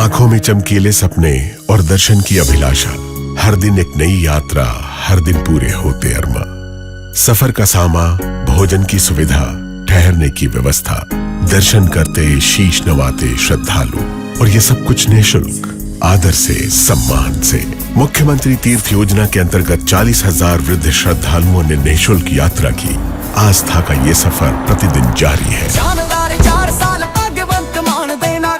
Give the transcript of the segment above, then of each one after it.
आंखों में चमकीले सपने और दर्शन की अभिलाषा, हर दिन एक नई यात्रा, हर दिन पूरे होते अरमा। सफर का सामा, भोजन की सुविधा, ठहरने की व्यवस्था, दर्शन करते शीश नवाते श्रद्धालु, और ये सब कुछ निःशुल्क, आदर से, सम्मान से। मुख्यमंत्री तीर्थ योजना के अंतर्गत 40,000 वृद्ध श्रद्धालुओं ने निःशुल्क यात्रा की। आस्था का ये सफर प्रतिदिन जारी है। शानदार 4 साल भाग्यवंत मान देना।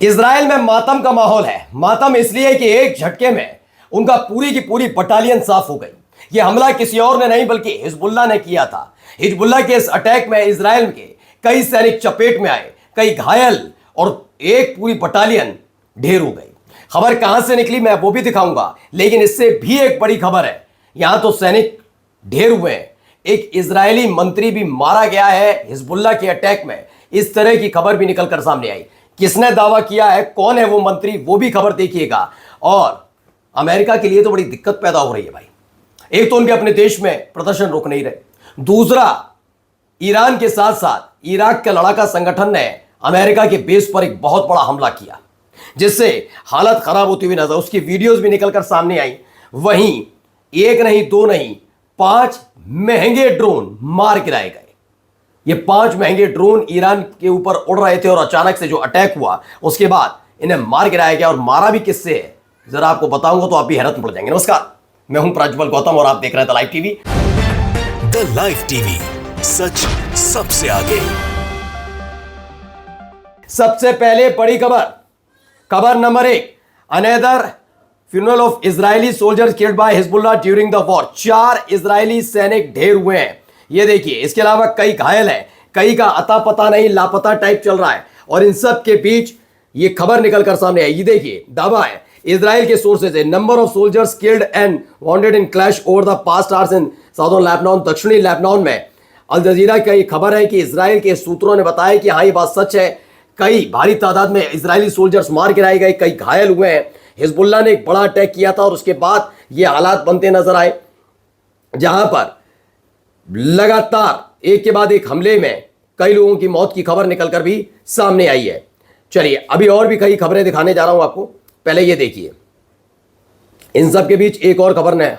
इजराइल में मातम का माहौल है। मातम इसलिए कि एक झटके में उनका पूरी की पूरी बटालियन साफ हो गई। यह हमला किसी और ने नहीं बल्कि हिजबुल्लाह ने किया था। हिजबुल्लाह के इस अटैक में इजराइल के कई सैनिक चपेट में आए, कई घायल और एक पूरी बटालियन ढेर हो गई। खबर कहां से निकली मैं वो भी दिखाऊंगा, लेकिन इससे भी एक बड़ी खबर है। यहां तो सैनिक ढेर हुए हैं, एक इजरायली मंत्री भी मारा गया है हिजबुल्लाह के अटैक में। इस तरह की खबर भी निकलकर सामने आई। किसने दावा किया है, कौन है वो मंत्री, वो भी खबर देखिएगा। और अमेरिका के लिए तो बड़ी दिक्कत पैदा हो रही है भाई। एक तो उनके अपने देश में प्रदर्शन रोक नहीं रहे, दूसरा ईरान के साथ साथ इराक के लड़ाका संगठन ने अमेरिका के बेस पर एक बहुत बड़ा हमला किया, जिससे हालत खराब होती हुई नजर, उसकी वीडियोस भी निकलकर सामने आई। वहीं एक नहीं, दो नहीं, 5 महंगे ड्रोन मार गिराए गए। ये 5 महंगे ड्रोन ईरान के ऊपर उड़ रहे थे और अचानक से जो अटैक हुआ उसके बाद इन्हें मार गिराया गया। और मारा भी किससे है जरा आपको बताऊंगा तो आप भी हैरत में पड़ जाएंगे। नमस्कार, मैं हूं प्रज्वल गौतम और आप देख रहे हैं the live TV. The live TV, सच सबसे आगे। सबसे पहले बड़ी खबर number 1, another funeral of Israeli soldiers killed by Hezbollah during the war. 4 Israeli सैनिक ढेर हुए हैं, ये देखिए। इसके अलावा कई घायल हैं, कई का अता पता नहीं, लापता टाइप चल रहा है। और इन सब के बीच ये खबर निकलकर सामने आई। ये देखिए, दावा है इजराइल के सोर्सेज है, number of soldiers killed and bounded in clash over the past hours in southern Lebanon. दक्षिणी लेबनान में अल जजीरा का ये खबर है कि इजराइल के सूत्रों ने बताया कि हाँ, ये बात सच है। कई भारी तादाद में इजरायली सोल्जर्स मार गिराए गए, कई घायल हुए हैं। हिजबुल्लाह ने एक बड़ा अटैक किया था और उसके बाद ये हालात बनते नजर आए, जहां पर लगातार एक के बाद एक हमले में कई लोगों की मौत की खबर निकलकर भी सामने आई है। चलिए, अभी और भी कई खबरें दिखाने जा रहा हूं आपको। पहले ये देखिए, इन सब के बीच एक और खबर नया।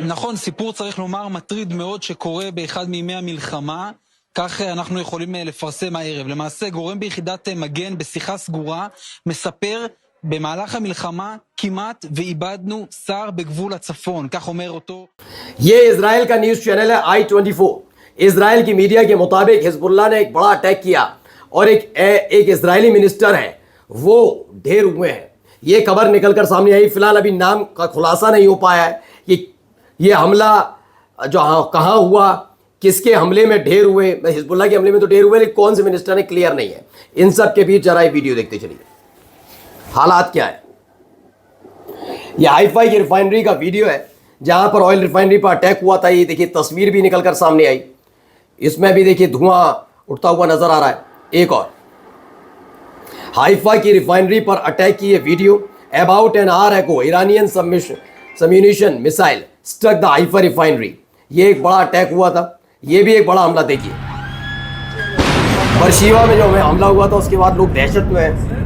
נכון, סיפור צריך לומר מטריד מאוד שקורה באחד מימי המלחמה, כך אנחנו יכולים לפרסם הערב. למעשה גורם ביחידת מגן בשיחה סגורה מספר במהלך המלחמה כמעט ואיבדנו שר בגבול הצפון, כך אומר אותו। ये इजराइल का न्यूज चैनल है I-24। इजराइल की मीडिया के मुताबिक हिजबुल्लाह ने एक बड़ा अटैक किया और एक इजरायली मिनिस्टर है वो ढेर हुए हैं। ये खबर निकलकर सामने आई। फिलहाल अभी नाम का खुलासा नहीं हो पाया है कि ये हमला जो कहां हुआ, किसके हमले में ढेर हुए। हिजबुल्लाह के हमले में तो ढेर हुए, लेकिन कौन से मिनिस्टर ने क्लियर नहीं है। इन सब के बीच जरा ये वीडियो देखते चलिए, हालात क्या है। ये हाईफाई की रिफाइनरी का वीडियो है जहां पर ऑयल रिफाइनरी पर अटैक हुआ था। ये देखिए, तस्वीर भी निकलकर सामने आई। इसमें भी देखिए धुआं उठता हुआ नजर आ रहा है। एक और हाइफा की रिफाइनरी पर अटैक की ये video. About an hour ago Iranian submunition missile struck the Haifa refinery. ये एक बड़ा अटैक हुआ था, ये भी एक बड़ा हमला। देखिए, बरशीवा में जो हमला हुआ था उसके बाद लोग दहशत में हैं।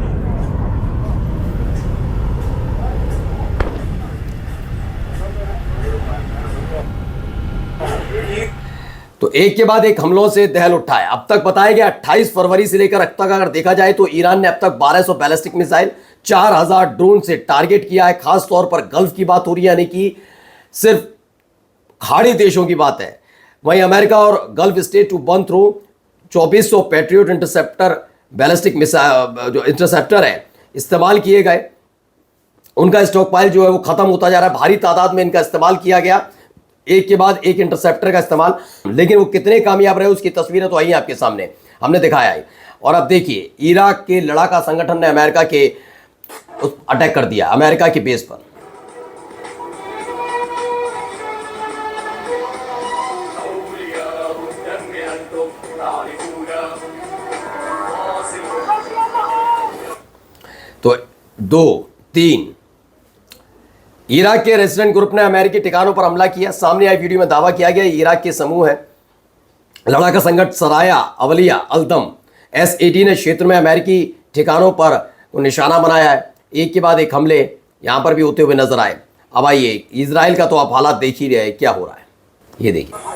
तो एक के बाद एक हमलों से दहल उठा है। अब तक बताया गया 28 फरवरी से लेकर अब तक अगर देखा जाए तो ईरान ने अब तक 1200 बैलिस्टिक मिसाइल, 4000 ड्रोन से टारगेट किया है। खास तौर पर गल्फ की बात हो रही है, यानी कि सिर्फ खाड़ी देशों की बात है। वहीं अमेरिका और Gulf state to burn through 2400 Patriot interceptor ballistic missile जो इंटरसेप्टर है इस्तेमाल किए गए। उनका स्टॉक पाइल जो है वो खत्म होता जा रहा है। भारी तादाद में इनका इस्तेमाल किया गया, एक के बाद एक इंटरसेप्टर का इस्तेमाल, लेकिन वो कितने कामयाब रहे उसकी तस्वीरें तो आई हैं आपके सामने, हमने दिखाया है। और अब देखिए, इराक के लड़ाका संगठन ने अमेरिका के अटैक कर दिया, अमेरिका की बेस पर। 2, 3। इराक के रेजिडेंट ग्रुप ने अमेरिकी ठिकानों पर हमला किया। सामने आई वीडियो में दावा किया गया इराक के समूह है लड़ाका संगठन सराया अवलिया अल्दम S18 ने क्षेत्र में अमेरिकी ठिकानों पर निशाना बनाया है। एक के बाद एक हमले यहां पर भी होते हुए नजर आए। अब आइए इजराइल का तो आप हालात देख ही रहे हैं क्या हो रहा है, ये देखिए।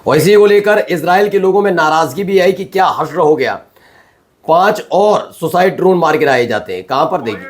और इसी को लेकर इजराइल के लोगों में नाराजगी भी आई कि क्या हश्र हो गया। 5 और सुसाइड ड्रोन मार गिराए जाते हैं। कहां पर देखिए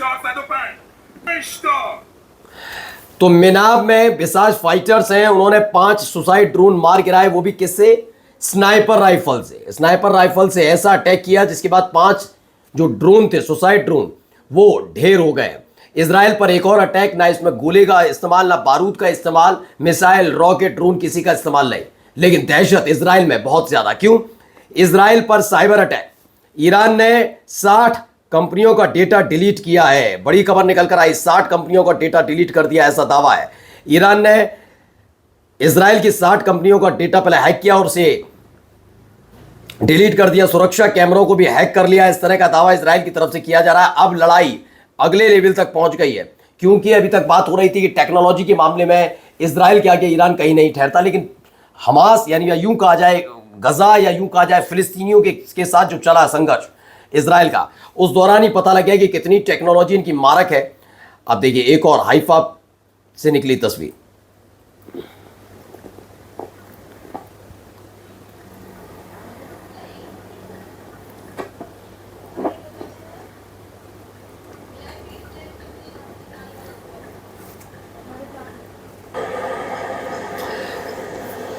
405 तो मिनाब में बिसाज फाइटर्स हैं, उन्होंने 5 सुसाइड ड्रोन मार गिराए, वो भी किससे? स्नाइपर राइफल से। स्नाइपर राइफल से ऐसा अटैक किया जिसके बाद 5 जो ड्रोन थे सुसाइड ड्रोन वो ढेर हो गए। इजराइल पर एक और अटैक, ना इसमें गोले का इस्तेमाल ना बारूद का इस्तेमाल, मिसाइल रॉकेट ड्रोन किसी का इस्तेमाल नहीं, लेकिन दहशत इजराइल में बहुत ज्यादा। क्यों? इजराइल पर साइबर अटैक। ईरान ने 60 कंपनियों का डेटा डिलीट किया है। बड़ी खबर निकल कर आई, 60 कंपनियों का डेटा डिलीट कर दिया, ऐसा दावा है। ईरान ने इजराइल की 60 कंपनियों का डेटा पहले हैक किया और उसे डिलीट कर दिया। सुरक्षा कैमरों को भी हैक कर लिया। इस तरह का दावा इजराइल की तरफ से किया जा रहा है। अब लड़ाई अगले लेवल तक पहुंच गई है, क्योंकि अभी तक बात हो रही थी कि टेक्नोलॉजी के मामले में इजराइल के आगे ईरान कहीं नहीं ठहरता, लेकिन हमास यानी यूं कहा जाए गजा या यूं कहा जाए फिलिस्तीनियों के साथ जो चला संघर्ष इजराइल का, उस दौरान ही पता लग गया कि कितनी टेक्नोलॉजी इनकी मारक है। अब देखिए एक और हाइफा से निकली तस्वीर।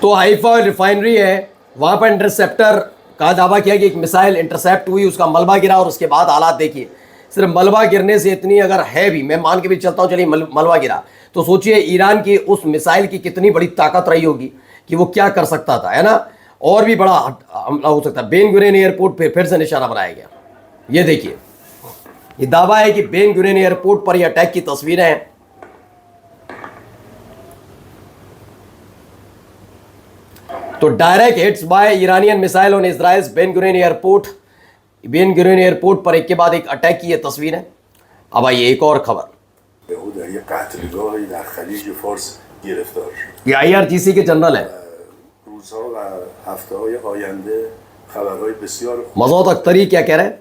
तो हाइफा रिफाइनरी है, वहां पर इंटरसेप्टर का दावा किया कि एक मिसाइल इंटरसेप्ट हुई, उसका मलबा गिरा और उसके बाद हालात देखिए। सिर्फ मलबा गिरने से इतनी अगर है भी, मैं मान के भी चलता हूं चलिए मलबा गिरा, तो सोचिए ईरान की उस मिसाइल की कितनी बड़ी ताकत रही होगी कि वो क्या कर सकता था, है ना। और भी बड़ा हमला हो सकता है। बेन गुरेन एयरपोर्ट पे फिर से निशाना बनाया गया। ये देखिए, ये दावा है कि बेन गुरेन एयरपोर्ट पर यह अटैक की तस्वीरें हैं। तो direct hits by Iranian missile on Israel's Ben Gurion airport. Ben Gurion airport पर एक के बाद एक अटैक की ये तस्वीर है। अब आइए एक और खबर। ये IRGC के जनरल है मजौद अख्तरी, क्या कह रहे हैं?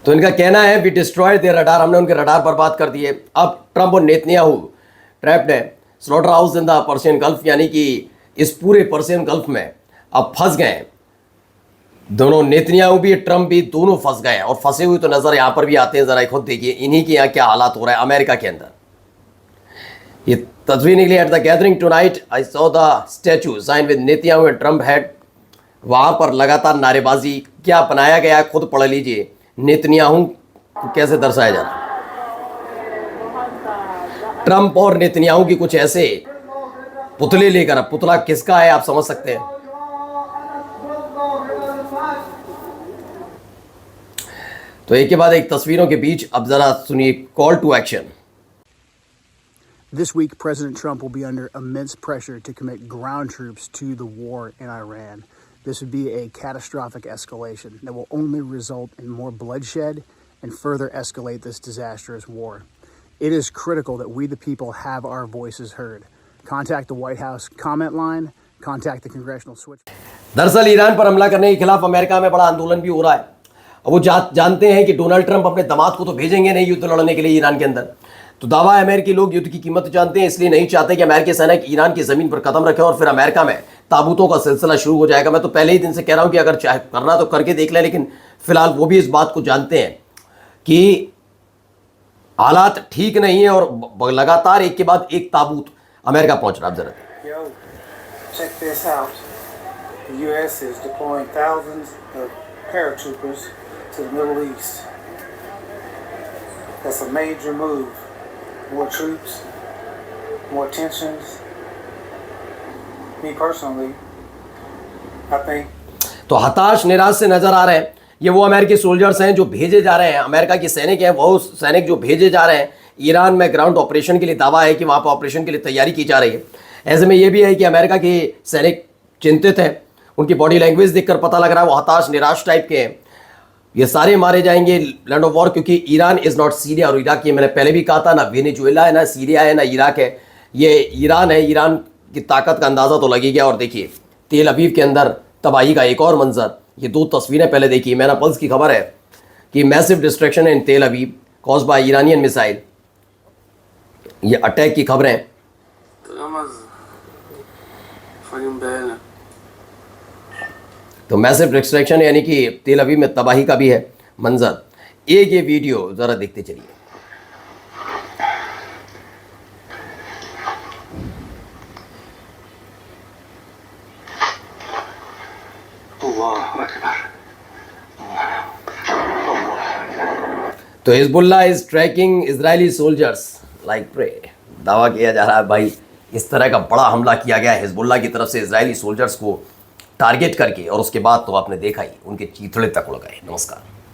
तो इनका कहना है वी डिस्ट्रॉयड देयर रडार, हमने उनके रडार बर्बाद कर दिए। अब ट्रंप और नेतन्याहू ट्रैप्ड है slaughter house in the Persian gulf, यानी कि इस पूरे पर्शियन गल्फ में अब फंस गए दोनों। नेतन्याहू भी ट्रंप भी दोनों फंस गए और फंसे हुए तो नजर यहां पर भी आते हैं। जरा खुद देखिए इन्हीं के यहाँ क्या हालात हो रहा है अमेरिका के अंदर। ये तस्वीर निकली at the gathering tonight I saw the statue sign with Netanyahu and Trump head. वहां पर लगातार नारेबाजी, क्या बनाया गया खुद पढ़ लीजिए। नेतन्याहू को कैसे दर्शाया जा रहा है, ट्रंप और नेतन्याहू की कुछ ऐसे पुतले लेकर। पुतला किसका है आप समझ सकते हैं। तो एक के बाद एक तस्वीरों के बीच अब जरा सुनिए call to action. This week, President Trump will be under immense pressure to commit ground troops to the war in Iran. This would be a catastrophic escalation that will only result in more bloodshed and further escalate this disastrous war. It is critical that we, the people, have our voices heard. Contact the White House comment line, contact the Congressional Switch. दरअसल Iran पर हमला करने के खिलाफ America में बड़ा आंदोलन भी हो रहा है। अब वो जानते हैं कि डोनाल्ड ट्रंप अपने दामाद को तो भेजेंगे नहीं युद्ध लड़ने के लिए ईरान के अंदर। तो दावा है अमेरिकी लोग युद्ध की कीमत जानते हैं, इसलिए नहीं चाहते कि अमेरिकी सैनिक ईरान की जमीन पर कदम रखें और फिर अमेरिका में ताबूतों का सिलसिला शुरू हो जाएगा। मैं तो पहले ही दिन से कह रहा हूं कि अगर चाहे करना तो करके देख लें, लेकिन फिलहाल वो भी इस बात को जानते हैं कि हालात ठीक नहीं है और लगातार एक के बाद एक ताबूत अमेरिका पहुंच रहा है। जरा check this out. The U.S. is deploying thousands of paratroopers to the Middle East. That's a major move. More troops, more tensions. Me personally, I think तो हताश निराश से नजर आ रहे हैं। ये वो अमेरिकी सोल्जर्स हैं जो भेजे जा रहे हैं, अमेरिका के सैनिक हैं, वो सैनिक जो भेजे जा रहे हैं ईरान में ग्राउंड ऑपरेशन के लिए। दावा है कि वहाँ पर ऑपरेशन के लिए तैयारी की जा रही है। ऐसे में ये भी है कि अमेरिका के सैनिक चिंतित हैं, उनकी बॉडी लैंग्वेज देखकर पता लग रहा है वो हताश निराश टाइप के हैं। ये सारे मारे जाएंगे लैंड ऑफ वॉर, क्योंकि ईरान इज़ नॉट सीरिया और इराक। ये मैंने पहले भी कहा था, ना वेनेजुएला है, ना सीरिया है, ना इराक है, ये ईरान है। ईरान की ताकत का अंदाज़ा तो लग ही गया। और देखिए तेल अवीव के अंदर तबाही का एक और मंजर, ये 2 तस्वीरें पहले देखी। मेरा पल्स की खबर है कि मैसिव डिस्ट्रक्शन इन तेल Aviv cause by Iranian missile. ये अटैक की खबरें। तो मैसिव डिस्ट्रक्शन यानी कि तेल अवीव में तबाही का भी है मंजर। एक ये वीडियो ज़रा देखते चलिए। तो Hezbollah is tracking Israeli soldiers like prey. दावा किया जा रहा है भाई इस तरह का बड़ा हमला किया गया हिजबुल्लाह की तरफ से इजरायली सोल्जर्स को टारगेट करके, और उसके बाद तो आपने देखा ही उनके चीथड़े तक उड़ गए। नमस्कार।